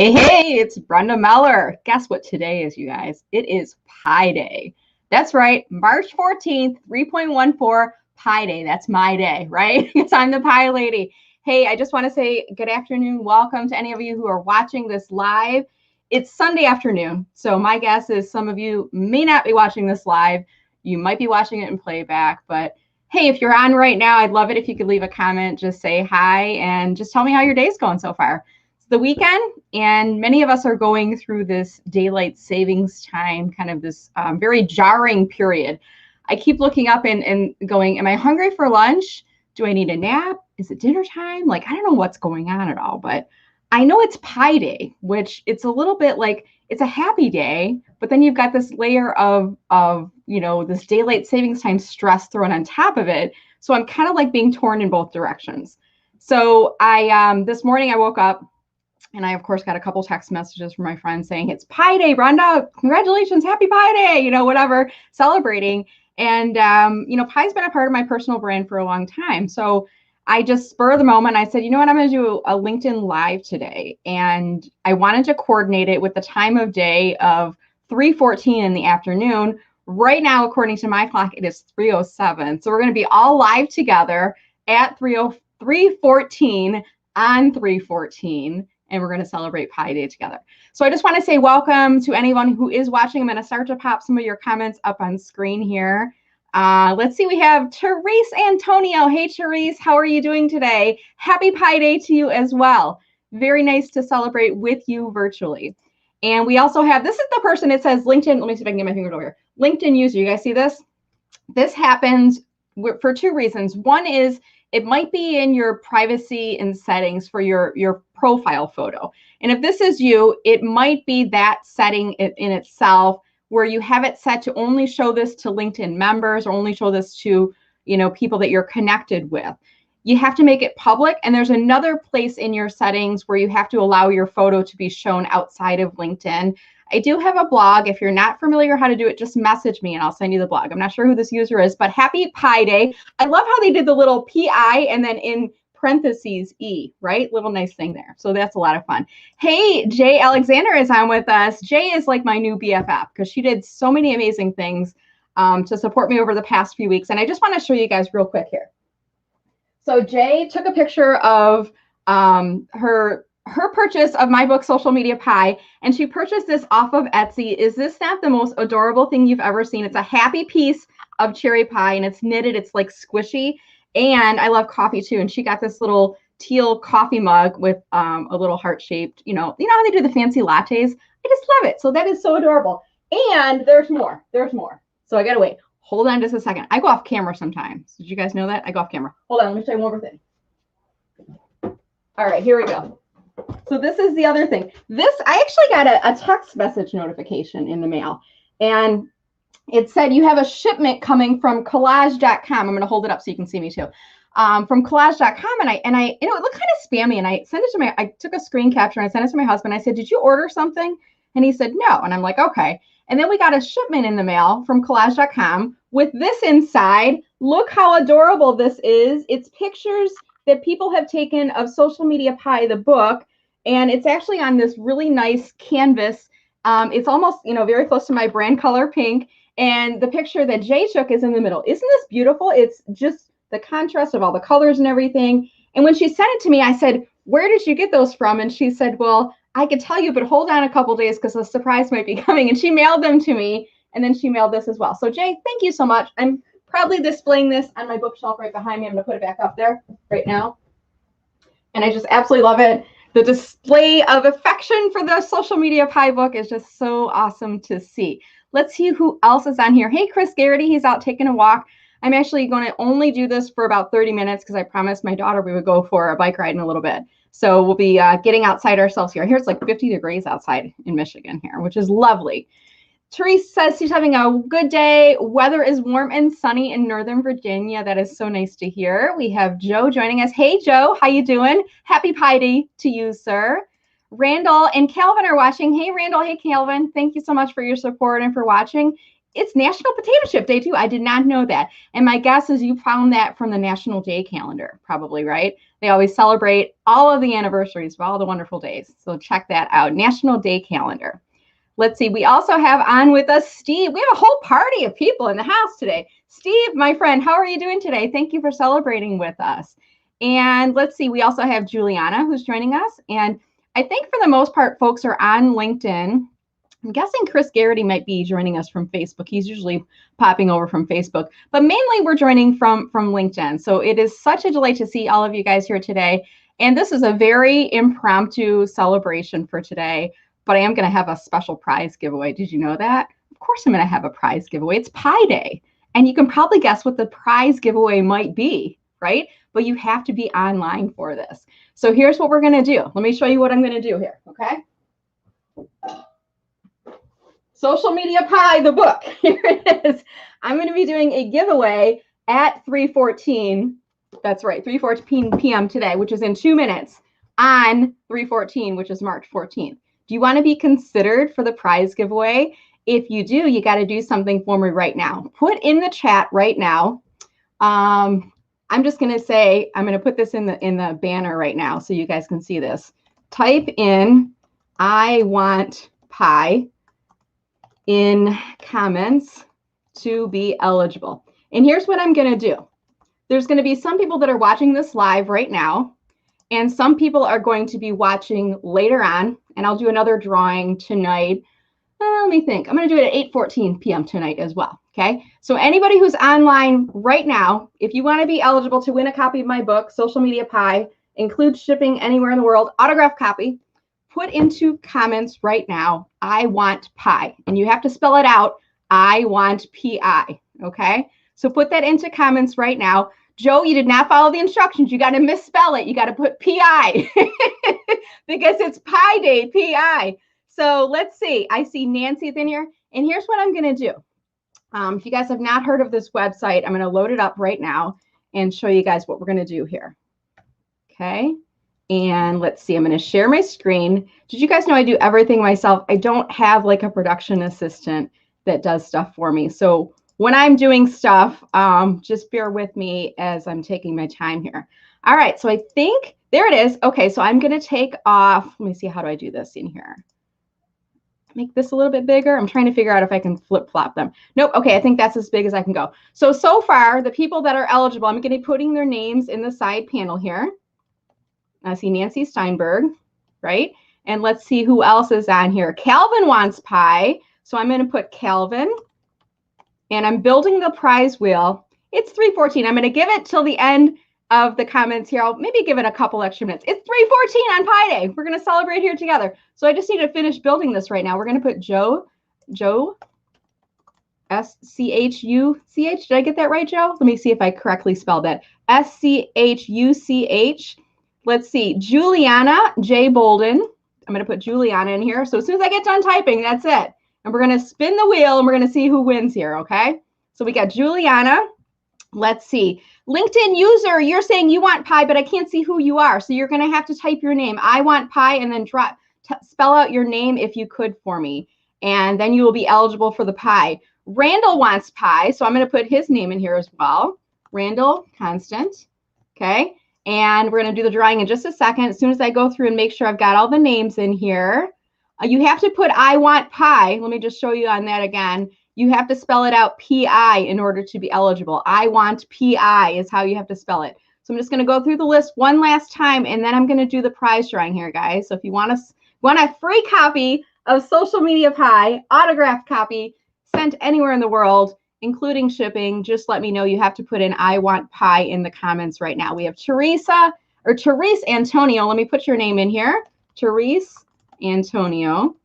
Hey, it's Brenda Meller. Guess what today is, you guys? It is Pi Day. That's right, March 14th, 3.14, Pi Day. That's my day, right? Because I'm the Pi Lady. Hey, I just want to say good afternoon. Welcome to any of you who are watching this live. It's Sunday afternoon, so my guess is some of you may not be watching this live. You might be watching it in playback, but hey, if you're on right now, I'd love it if you could leave a comment, just say hi, and just tell me how your day's going so far. The weekend, and many of us are going through this daylight savings time, kind of this very jarring period. I keep looking up and going, am I hungry for lunch? Do I need a nap? Is it dinner time? Like, I don't know what's going on at all, but I know it's Pi Day, which it's a little bit like it's a happy day, but then you've got this layer of this daylight savings time stress thrown on top of it. So I'm kind of like being torn in both directions. So I this morning I woke up, and I, of course, got a couple text messages from my friends saying, it's Pi Day, Brenda, congratulations, happy Pi Day, whatever, celebrating. And, Pi's been a part of my personal brand for a long time. So I just spur of the moment, I said, you know what, I'm going to do a LinkedIn Live today. And I wanted to coordinate it with the time of day of 3:14 in the afternoon. Right now, according to my clock, it is 3:07. So we're going to be all live together at 3:14 on 3:14. And we're going to celebrate Pi Day together. So I just want to say welcome to anyone who is watching. I'm going to start to pop some of your comments up on screen here. Let's see, we have Therese Antonio. Hey, Therese, how are you doing today? Happy Pi Day to you as well. Very nice to celebrate with you virtually. And we also have, this is the person, it says LinkedIn. Let me see if I can get my finger over here. LinkedIn user, you guys see this? This happens for two reasons. One is, it might be in your privacy and settings for your profile photo. And if this is you, it might be that setting in itself where you have it set to only show this to LinkedIn members or only show this to, people that you're connected with. You have to make it public. And there's another place in your settings where you have to allow your photo to be shown outside of LinkedIn. I do have a blog. If you're not familiar how to do it, just message me and I'll send you the blog. I'm not sure who this user is, but happy Pi Day. I love how they did the little PI and then in parentheses E, right? Little nice thing there. So that's a lot of fun. Hey, Jay Alexander is on with us. Jay is like my new BFF because she did so many amazing things to support me over the past few weeks. And I just want to show you guys real quick here. So Jay took a picture of her purchase of my book, Social Media Pi, and she purchased this off of Etsy. Is this not the most adorable thing you've ever seen? It's a happy piece of cherry pie, and it's knitted. It's like squishy, and I love coffee too. And she got this little teal coffee mug with a little heart-shaped, you know how they do the fancy lattes? I just love it. So that is so adorable. And there's more. There's more. So I gotta wait. Hold on just a second. I go off camera sometimes. Did you guys know that? I go off camera. Hold on. Let me show you one more thing. All right, here we go. So this is the other thing. I actually got a text message notification in the mail, and it said you have a shipment coming from collage.com. I'm going to hold it up so you can see me too. From collage.com, and it looked kind of spammy, and I sent it to I took a screen capture and I sent it to my husband. I said, "Did you order something?" And he said, "No." And I'm like, "Okay." And then we got a shipment in the mail from collage.com with this inside. Look how adorable this is. It's pictures that people have taken of Social Media Pi, the book. And it's actually on this really nice canvas. It's almost, very close to my brand color pink. And the picture that Jay took is in the middle. Isn't this beautiful? It's just the contrast of all the colors and everything. And when she sent it to me, I said, "Where did you get those from?" And she said, "Well, I could tell you, but hold on a couple days because a surprise might be coming." And she mailed them to me. And then she mailed this as well. So Jay, thank you so much. I'm proudly displaying this on my bookshelf right behind me. I'm going to put it back up there right now. And I just absolutely love it. The display of affection for the Social Media Pi book is just so awesome to see. Let's see who else is on here. Hey, Chris Garrity, he's out taking a walk. I'm actually going to only do this for about 30 minutes because I promised my daughter we would go for a bike ride in a little bit. So we'll be getting outside ourselves here. Here it's like 50 degrees outside in Michigan here, which is lovely. Therese says she's having a good day. Weather is warm and sunny in Northern Virginia. That is so nice to hear. We have Joe joining us. Hey, Joe, how you doing? Happy Pi Day to you, sir. Randall and Calvin are watching. Hey, Randall. Hey, Calvin. Thank you so much for your support and for watching. It's National Potato Chip Day, too. I did not know that. And my guess is you found that from the National Day calendar, probably, right? They always celebrate all of the anniversaries of all the wonderful days. So check that out. National Day Calendar. Let's see. We also have on with us Steve. We have a whole party of people in the house today. Steve, my friend, how are you doing today? Thank you for celebrating with us. And let's see. We also have Juliana who's joining us. And I think for the most part, folks are on LinkedIn. I'm guessing Chris Garrity might be joining us from Facebook. He's usually popping over from Facebook, but mainly we're joining from LinkedIn. So it is such a delight to see all of you guys here today. And this is a very impromptu celebration for today, but I am going to have a special prize giveaway. Did you know that? Of course I'm going to have a prize giveaway. It's Pi Day. And you can probably guess what the prize giveaway might be, right? But you have to be online for this. So here's what we're going to do. Let me show you what I'm going to do here, okay? Social Media Pi, the book. Here it is. I'm going to be doing a giveaway at 3:14. That's right, 3:14 p.m. today, which is in 2 minutes, on 3/14, which is March 14th. Do you want to be considered for the prize giveaway? If you do, you got to do something for me right now. Put in the chat right now. I'm just going to say, I'm going to put this in the banner right now so you guys can see this. Type in, I want Pi in comments to be eligible. And here's what I'm going to do. There's going to be some people that are watching this live right now, and some people are going to be watching later on, and I'll do another drawing tonight. Let me think. I'm going to do it at 8:14 p.m. tonight as well. Okay. So anybody who's online right now, if you want to be eligible to win a copy of my book, Social Media Pi, includes shipping anywhere in the world, autographed copy, put into comments right now, I want Pi. And you have to spell it out, I want P-I, okay? So put that into comments right now. Joe, you did not follow the instructions. You got to misspell it. You got to put P-I because it's Pi Day, P-I. So let's see. I see Nancy's in here. And here's what I'm going to do. If you guys have not heard of this website, I'm going to load it up right now and show you guys what we're going to do here. Okay. And let's see, I'm going to share my screen. Did you guys know I do everything myself? I don't have like a production assistant that does stuff for me. So when I'm doing stuff, just bear with me as I'm taking my time here. All right, so I think, there it is. Okay, so I'm going to take off, let me see, how do I do this in here? Make this a little bit bigger. I'm trying to figure out if I can flip-flop them. Nope, okay, I think that's as big as I can go. So far, the people that are eligible, I'm going to be putting their names in the side panel here. I see Nancy Steinberg, right? And let's see who else is on here. Calvin wants Pi, so I'm going to put Calvin. And I'm building the prize wheel. It's 3:14. I'm going to give it till the end of the comments here. I'll maybe give it a couple extra minutes. It's 3:14 on Pi Day. We're going to celebrate here together. So I just need to finish building this right now. We're going to put Joe, S-C-H-U-C-H. Did I get that right, Joe? Let me see if I correctly spelled that. S-C-H-U-C-H. Let's see, Juliana J. Bolden. I'm going to put Juliana in here. So as soon as I get done typing, that's it. And we're going to spin the wheel and we're going to see who wins here, okay? So we got Juliana. Let's see. LinkedIn user, you're saying you want Pi, but I can't see who you are. So you're going to have to type your name. I want Pi, and then spell out your name if you could for me. And then you will be eligible for the Pi. Randall wants Pi, so I'm going to put his name in here as well. Randall Constant, okay? And we're going to do the drawing in just a second. As soon as I go through and make sure I've got all the names in here, you have to put I want Pi. Let me just show you on that again. You have to spell it out P-I in order to be eligible. I want P-I is how you have to spell it. So I'm just going to go through the list one last time, and then I'm going to do the prize drawing here, guys. So if you want a free copy of Social Media Pi, autographed copy, sent anywhere in the world, including shipping, just let me know. You have to put in I want Pi in the comments right now. We have Therese Antonio. Let me put your name in here. Therese Antonio.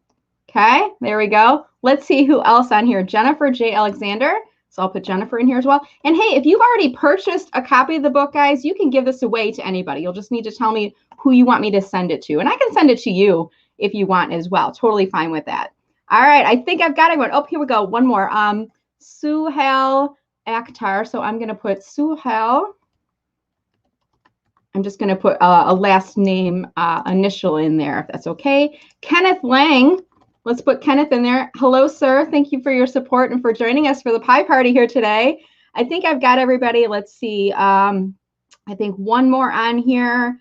Okay, there we go. Let's see who else on here. Jennifer J. Alexander. So I'll put Jennifer in here as well. And hey, if you've already purchased a copy of the book, guys, you can give this away to anybody. You'll just need to tell me who you want me to send it to. And I can send it to you if you want as well. Totally fine with that. All right, I think I've got everyone. Oh, here we go. One more. Suhail Akhtar. So I'm going to put Suhail. I'm just going to put a last name initial in there, if that's okay. Kenneth Lang. Let's put Kenneth in there. Hello, sir. Thank you for your support and for joining us for the Pi Party here today. I think I've got everybody. Let's see. I think one more on here.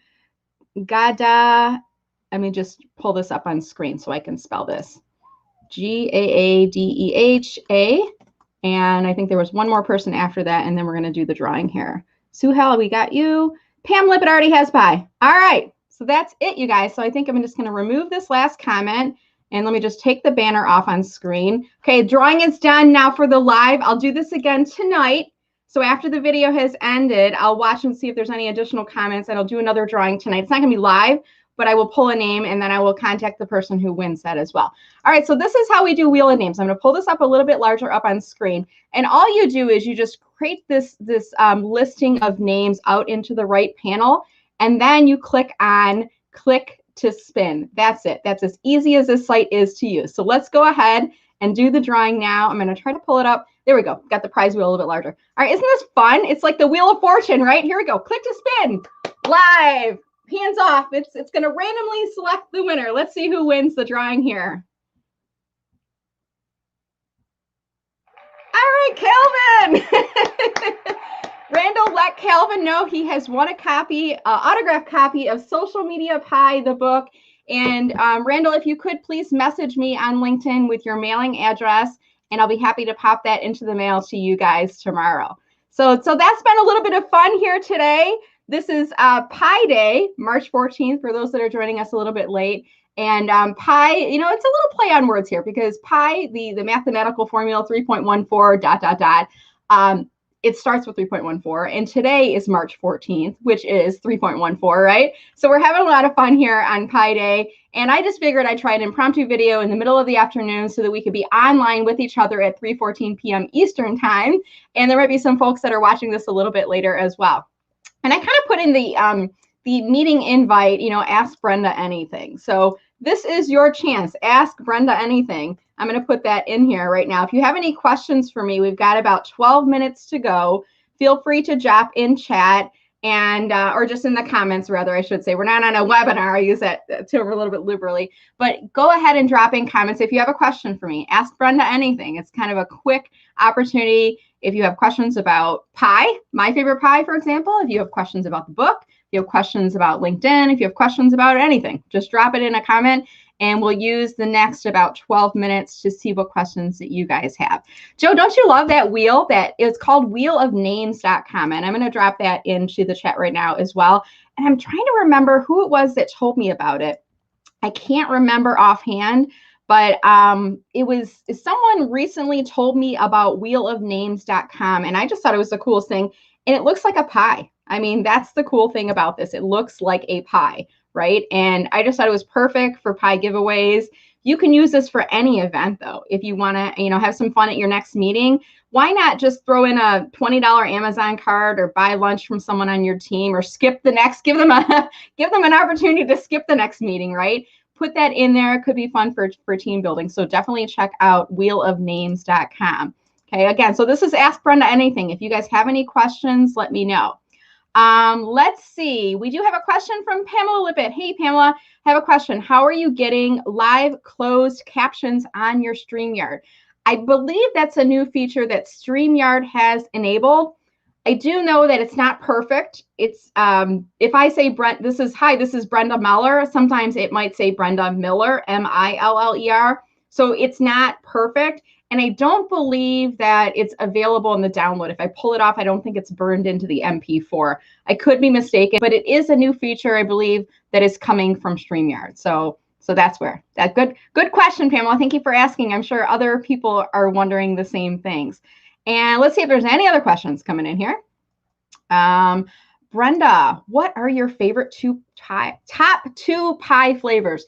Gada. Let me just pull this up on screen so I can spell this. Gaadeha. And I think there was one more person after that, and then we're going to do the drawing here. Suhel, we got you. Pam Lippett already has pie. All right, so that's it, you guys. So I think I'm just going to remove this last comment, and let me just take the banner off on screen. Okay, drawing is done. Now for the live, I'll do this again tonight. So after the video has ended, I'll watch and see if there's any additional comments, and I'll do another drawing tonight. It's not going to be live, but I will pull a name, and then I will contact the person who wins that as well. All right, so this is how we do Wheel of Names. I'm going to pull this up a little bit larger up on screen, and all you do is you just create this listing of names out into the right panel, and then you click on Click to Spin. That's it. That's as easy as this site is to use. So let's go ahead and do the drawing now. I'm going to try to pull it up. There we go. Got the prize wheel a little bit larger. All right, isn't this fun? It's like the Wheel of Fortune, right? Here we go. Click to spin. Live. Hands off. It's going to randomly select the winner. Let's see who wins the drawing here. All right, Calvin. Randall let Calvin know he has won a copy, autographed copy of Social Media Pie, the book. And Randall, if you could please message me on LinkedIn with your mailing address, and I'll be happy to pop that into the mail to you guys tomorrow. So that's been a little bit of fun here today. This is Pi Day, March 14th, for those that are joining us a little bit late. And pi, you know, it's a little play on words here because pi, the mathematical formula 3.14 ... It starts with 3.14, and today is March 14th, which is 3.14, right? So we're having a lot of fun here on Pi Day, and I just figured I'd try an impromptu video in the middle of the afternoon so that we could be online with each other at 3:14 p.m. Eastern time, and there might be some folks that are watching this a little bit later as well. And I kind of put in the meeting invite, you know, ask Brenda anything. So this is your chance. Ask Brenda anything. I'm going to put that in here right now. If you have any questions for me, we've got about 12 minutes to go. Feel free to drop in chat and or just in the comments, rather, I should say. We're not on a webinar. I use that to a little bit liberally. But go ahead and drop in comments. If you have a question for me, ask Brenda anything. It's kind of a quick opportunity. If you have questions about pie, my favorite pie, for example, if you have questions about the book, if you have questions about LinkedIn, if you have questions about anything, just drop it in a comment, and we'll use the next about 12 minutes to see what questions that you guys have. Joe, don't you love that wheel? That is called wheelofnames.com, and I'm going to drop that into the chat right now as well. And I'm trying to remember who it was that told me about it. I can't remember offhand, but it was someone recently told me about wheelofnames.com, and I just thought it was the coolest thing. And it looks like a pie. I mean, that's the cool thing about this. It looks like a pie, right? And I just thought it was perfect for pie giveaways. You can use this for any event, though. If you want to, you know, have some fun at your next meeting, why not just throw in a $20 Amazon card or buy lunch from someone on your team, or skip the next, give them an opportunity to skip the next meeting, right? Put that in there. It could be fun for team building. So definitely check out wheelofnames.com. Okay, again, so this is Ask Brenda Anything. If you guys have any questions, let me know. Let's see. We do have a question from Pamela Lippett. Hey, Pamela, I have a question. How are you getting live closed captions on your StreamYard? I believe that's a new feature that StreamYard has enabled. I do know that it's not perfect. It's if I say this is Brenda Meller. Sometimes it might say Brenda Miller, Miller. So it's not perfect. And I don't believe that it's available in the download. If I pull it off, I don't think it's burned into the MP4. I could be mistaken, but it is a new feature, I believe, that is coming from StreamYard. So that's where that good question, Pamela. Thank you for asking. I'm sure other people are wondering the same things. And let's see if there's any other questions coming in here. Brenda, what are your favorite top two pie flavors?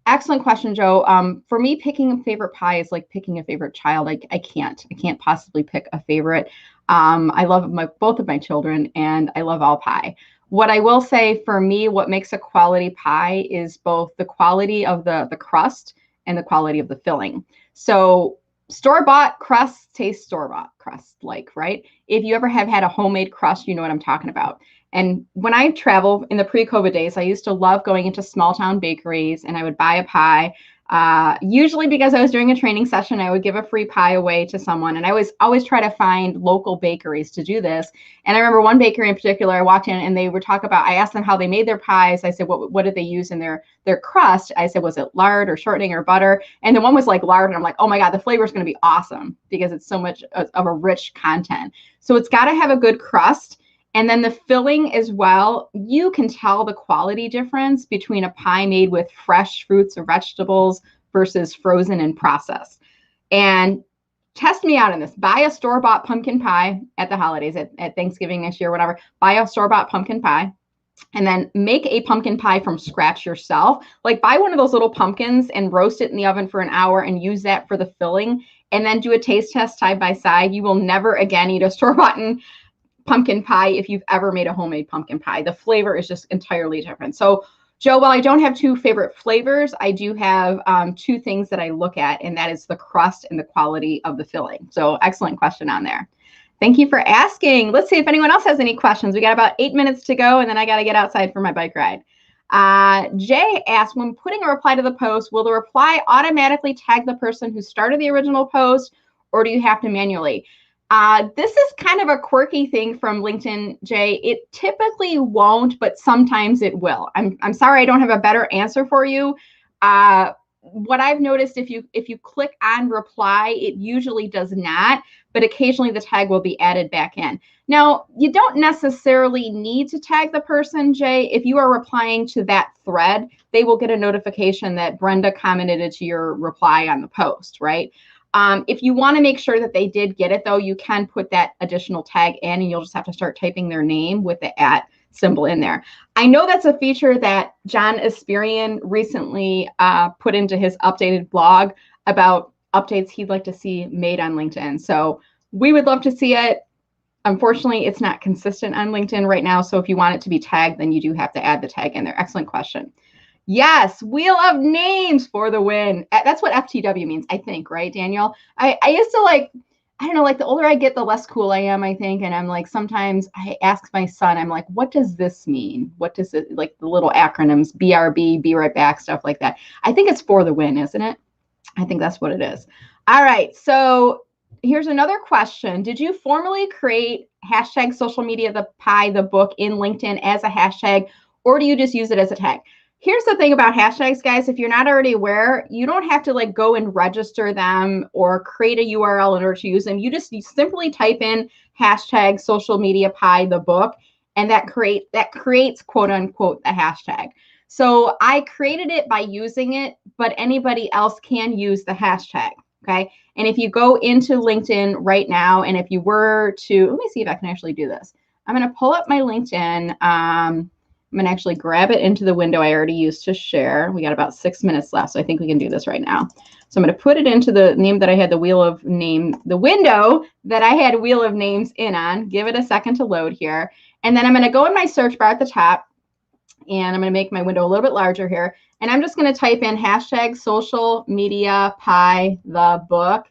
Excellent question, Joe. For me, picking a favorite pie is like picking a favorite child. I can't possibly pick a favorite. I love both of my children, and I love all pie. What I will say for me, what makes a quality pie is both the quality of the crust and the quality of the filling. So store-bought crust tastes store-bought crust like, right? If you ever have had a homemade crust, you know what I'm talking about. And when I travel in the pre-COVID days, I used to love going into small town bakeries, and I would buy a pie. Usually because I was doing a training session, I would give a free pie away to someone. And I always try to find local bakeries to do this. And I remember one bakery in particular, I walked in and they would talk about, I asked them how they made their pies. I said, what did they use in their crust? I said, was it lard or shortening or butter? And the one was like lard. And I'm like, oh my God, the flavor is going to be awesome because it's so much of a rich content. So it's got to have a good crust. And then the filling as well, you can tell the quality difference between a pie made with fresh fruits or vegetables versus frozen and processed. And test me out on this. Buy a store-bought pumpkin pie at the holidays, at Thanksgiving next year, whatever. Buy a store-bought pumpkin pie. And then make a pumpkin pie from scratch yourself. Like buy one of those little pumpkins and roast it in the oven for an hour and use that for the filling. And then do a taste test side by side. You will never again eat a store-bought pumpkin pie if you've ever made a homemade pumpkin pie. The flavor is just entirely different. So Joe, while I don't have two favorite flavors, I do have two things that I look at, and that is the crust and the quality of the filling. So excellent question on there. Thank you for asking. Let's see if anyone else has any questions. We got about 8 minutes to go, and then I got to get outside for my bike ride. Jay asked, when putting a reply to the post, will the reply automatically tag the person who started the original post, or do you have to manually? This is kind of a quirky thing from LinkedIn, Jay. It typically won't, but sometimes it will. I'm sorry I don't have a better answer for you. What I've noticed, if you click on reply, it usually does not, but occasionally the tag will be added back in. Now, you don't necessarily need to tag the person, Jay. If you are replying to that thread, they will get a notification that Brenda commented it to your reply on the post, right? If you want to make sure that they did get it, though, you can put that additional tag in, and you'll just have to start typing their name with the @ symbol in there. I know that's a feature that John Esperian recently put into his updated blog about updates he'd like to see made on LinkedIn. So we would love to see it. Unfortunately, it's not consistent on LinkedIn right now. So if you want it to be tagged, then you do have to add the tag in there. Excellent question. Yes, Wheel of Names for the win. That's what FTW means, I think, right, Daniel? I used to I don't know, like the older I get, the less cool I am, I think. And I'm like, sometimes I ask my son, I'm like, what does this mean? What does it, like the little acronyms, BRB, be right back, stuff like that. I think it's for the win, isn't it? I think that's what it is. All right, so here's another question. Did you formally create hashtag social media, the pie, the book in LinkedIn as a hashtag, or do you just use it as a tag? Here's the thing about hashtags, guys. If you're not already aware, you don't have to like go and register them or create a URL in order to use them. You simply type in hashtag social media pie, the book, and that creates quote unquote a hashtag. So I created it by using it, but anybody else can use the hashtag. Okay. And if you go into LinkedIn right now, and if you were to, let me see if I can actually do this. I'm going to pull up my LinkedIn. I'm going to actually grab it into the window I already used to share. We got about 6 minutes left, so I think we can do this right now. So I'm going to put it into the name that I had the Wheel of Name, the window that I had Wheel of Names in on. Give it a second to load here. And then I'm going to go in my search bar at the top, and I'm going to make my window a little bit larger here. And I'm just going to type in hashtag social media pie, the book.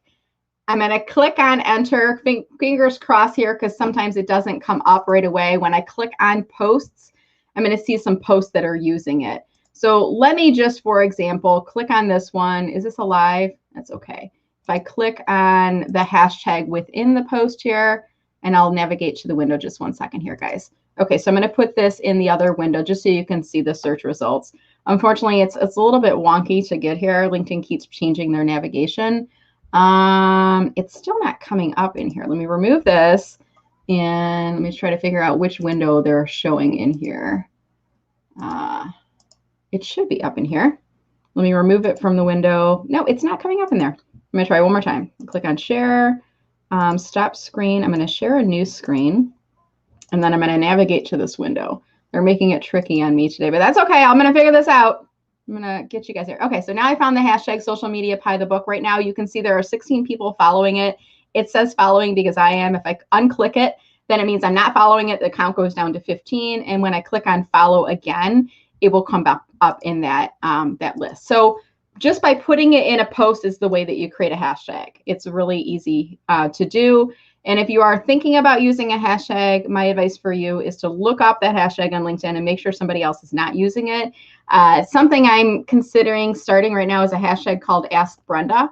I'm going to click on enter, fingers crossed here, because sometimes it doesn't come up right away. When I click on posts, I'm going to see some posts that are using it. So let me just, for example, click on this one. Is this alive? That's okay. If I click on the hashtag within the post here, and I'll navigate to the window just 1 second here, guys. Okay, so I'm going to put this in the other window just so you can see the search results. Unfortunately, it's a little bit wonky to get here. LinkedIn keeps changing their navigation. It's still not coming up in here. Let me remove this. And let me try to figure out which window they're showing in here. It should be up in here. Let me remove it from the window. No, it's not coming up in there. I'm going to try one more time. Click on share, stop screen. I'm going to share a new screen. And then I'm going to navigate to this window. They're making it tricky on me today, but that's okay. I'm going to figure this out. I'm going to get you guys here. Okay, so now I found the hashtag social media pie the book. Right now you can see there are 16 people following it. It says following because I am. If I unclick it, then it means I'm not following it. The count goes down to 15. And when I click on follow again, it will come back up in that, that list. So just by putting it in a post is the way that you create a hashtag. It's really easy to do. And if you are thinking about using a hashtag, my advice for you is to look up that hashtag on LinkedIn and make sure somebody else is not using it. Something I'm considering starting right now is a hashtag called Ask Brenda,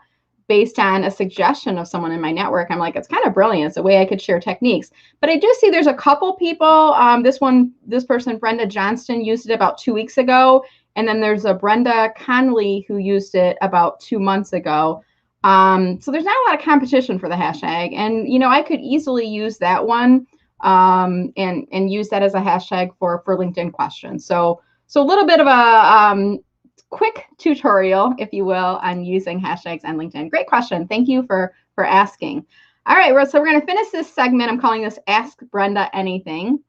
based on a suggestion of someone in my network. I'm like, it's kind of brilliant. It's a way I could share techniques. But I do see there's a couple people. This person, Brenda Johnston, used it about 2 weeks ago. And then there's a Brenda Conley who used it about 2 months ago. So there's not a lot of competition for the hashtag. And, you know, I could easily use that one and use that as a hashtag for LinkedIn questions. So a little bit of a quick tutorial, if you will, on using hashtags on LinkedIn. Great question. Thank you for asking. All right, so we're going to finish this segment. I'm calling this Ask Brenda Anything.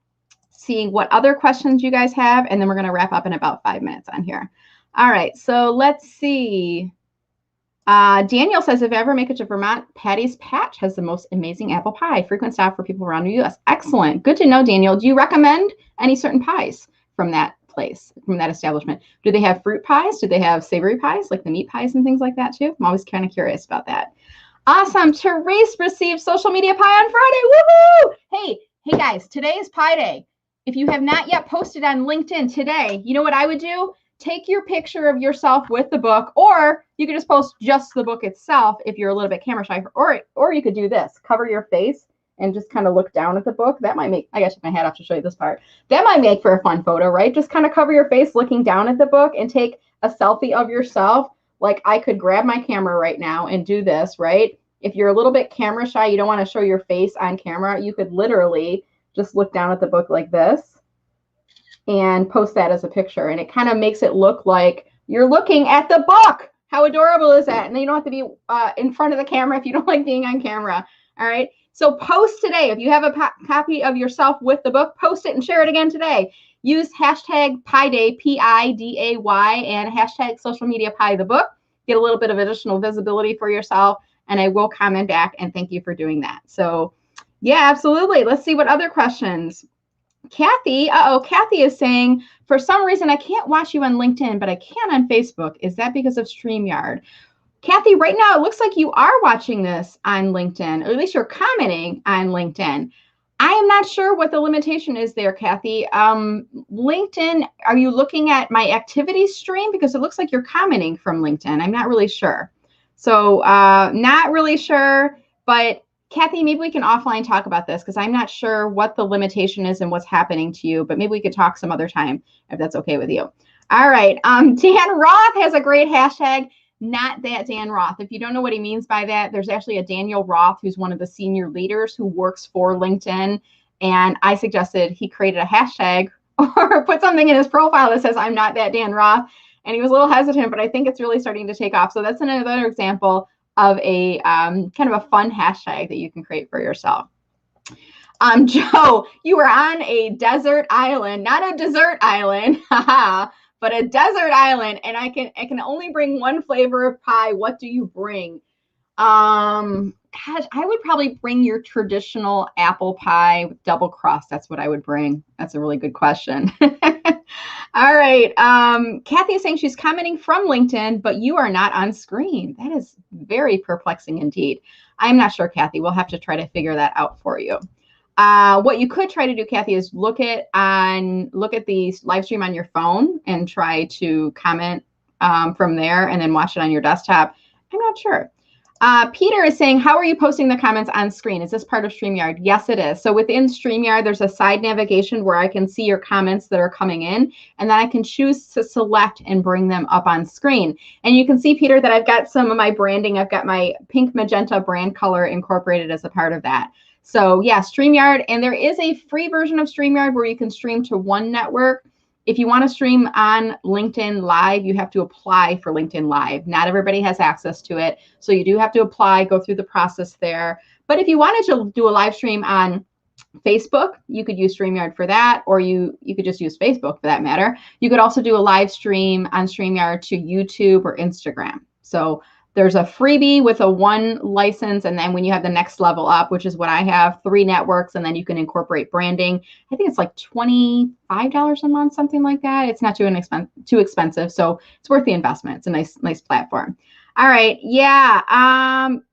See what other questions you guys have, and then we're going to wrap up in about 5 minutes on here. All right, so let's see. Daniel says, if I ever make it to Vermont, Patty's Patch has the most amazing apple pie. Frequent stop for people around the U.S. Excellent. Good to know, Daniel. Do you recommend any certain pies from that place, from that establishment? Do they have fruit pies? Do they have savory pies, like the meat pies and things like that too? I'm always kind of curious about that. Awesome. Therese received social media pie on Friday. Woohoo! Hey guys, today is Pie Day. If you have not yet posted on LinkedIn today, you know what I would do? Take your picture of yourself with the book, or you could just post just the book itself if you're a little bit camera shy, or you could do this, cover your face and just kind of look down at the book. That might make, I got to take my hat off to show you this part. That might make for a fun photo, right? Just kind of cover your face looking down at the book and take a selfie of yourself. Like I could grab my camera right now and do this, right? If you're a little bit camera shy, you don't want to show your face on camera, you could literally just look down at the book like this and post that as a picture. And it kind of makes it look like you're looking at the book. How adorable is that? And then you don't have to be in front of the camera if you don't like being on camera. All right. So post today. If you have a copy of yourself with the book, post it and share it again today. Use hashtag Pie Day, P-I-D-A-Y, and hashtag social media pie the book. Get a little bit of additional visibility for yourself. And I will comment back and thank you for doing that. So yeah, absolutely. Let's see what other questions. Kathy, Kathy is saying, for some reason, I can't watch you on LinkedIn, but I can on Facebook. Is that because of StreamYard? Kathy, right now, it looks like you are watching this on LinkedIn, or at least you're commenting on LinkedIn. I am not sure what the limitation is there, Kathy. LinkedIn, are you looking at my activities stream? Because it looks like you're commenting from LinkedIn. I'm not really sure. So not really sure, but Kathy, maybe we can offline talk about this because I'm not sure what the limitation is and what's happening to you, but maybe we could talk some other time if that's okay with you. All right. Dan Roth has a great hashtag, not that Dan Roth. If you don't know what he means by that, there's actually a Daniel Roth who's one of the senior leaders who works for LinkedIn. And I suggested he created a hashtag or put something in his profile that says, I'm not that Dan Roth. And he was a little hesitant, but I think it's really starting to take off. So that's another example of a kind of a fun hashtag that you can create for yourself. Joe, you are on a desert island, not a dessert island, but a desert island, and I can only bring one flavor of pie. What do you bring? Gosh, I would probably bring your traditional apple pie with double crust. That's what I would bring. That's a really good question. All right. Kathy is saying she's commenting from LinkedIn, but you are not on screen. That is very perplexing indeed. I'm not sure, Kathy. We'll have to try to figure that out for you. What you could try to do, Kathy, is look at the live stream on your phone and try to comment from there and then watch it on your desktop. I'm not sure. Peter is saying, how are you posting the comments on screen? Is this part of StreamYard? Yes, it is. So within StreamYard, there's a side navigation where I can see your comments that are coming in, and then I can choose to select and bring them up on screen. And you can see, Peter, that I've got some of my branding. I've got my pink magenta brand color incorporated as a part of that. So yeah, StreamYard, and there is a free version of StreamYard where you can stream to one network. If you want to stream on LinkedIn Live, you have to apply for LinkedIn Live. Not everybody has access to it, so you do have to apply, go through the process there. But if you wanted to do a live stream on Facebook, you could use StreamYard for that, or you could just use Facebook for that matter. You could also do a live stream on StreamYard to YouTube or Instagram. So there's a freebie with a 1 license, and then when you have the next level up, which is what I have, 3 networks, and then you can incorporate branding. I think it's like $25 a month, something like that. It's not too expensive, so it's worth the investment. It's a nice platform. All right. Yeah.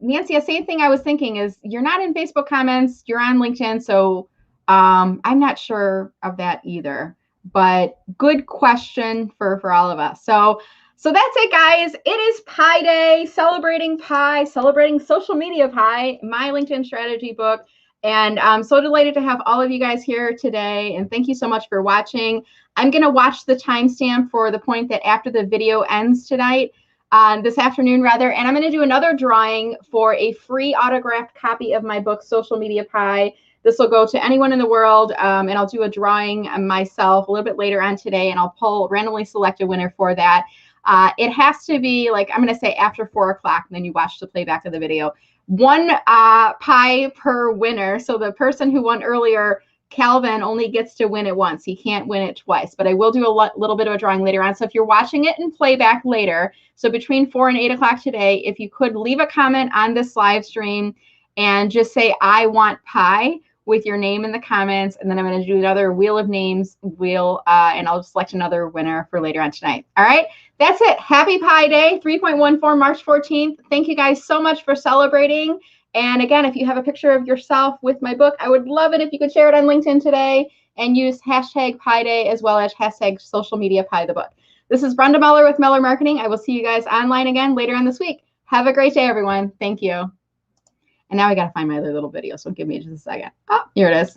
Nancy, the same thing I was thinking is you're not in Facebook comments, you're on LinkedIn, so I'm not sure of that either. But good question for all of us. So that's it, guys. It is Pi Day, celebrating Pi, celebrating social media Pi, my LinkedIn strategy book. And I'm so delighted to have all of you guys here today. And thank you so much for watching. I'm going to watch the timestamp for the point that after the video ends tonight, this afternoon rather, and I'm going to do another drawing for a free autographed copy of my book, Social Media Pi. This will go to anyone in the world, and I'll do a drawing myself a little bit later on today, and I'll randomly select a winner for that. It has to be like, I'm going to say after 4 o'clock, and then you watch the playback of the video. One Pi per winner. So the person who won earlier, Calvin, only gets to win it once. He can't win it twice, but I will do a little bit of a drawing later on. So if you're watching it in playback later, so between 4 and 8 o'clock today, if you could leave a comment on this live stream and just say, I want Pi with your name in the comments, and then I'm going to do another wheel of names and I'll select another winner for later on tonight. All right, that's it. Happy Pi Day, 3.14, March 14th. Thank you guys so much for celebrating. And again, if you have a picture of yourself with my book, I would love it if you could share it on LinkedIn today and use hashtag Pi Day as well as hashtag social media Pi the book. This is Brenda Meller with Meller Marketing. I will see you guys online again later on this week. Have a great day, everyone. Thank you. And now I got to find my other little video, so give me just a second. Oh, here it is.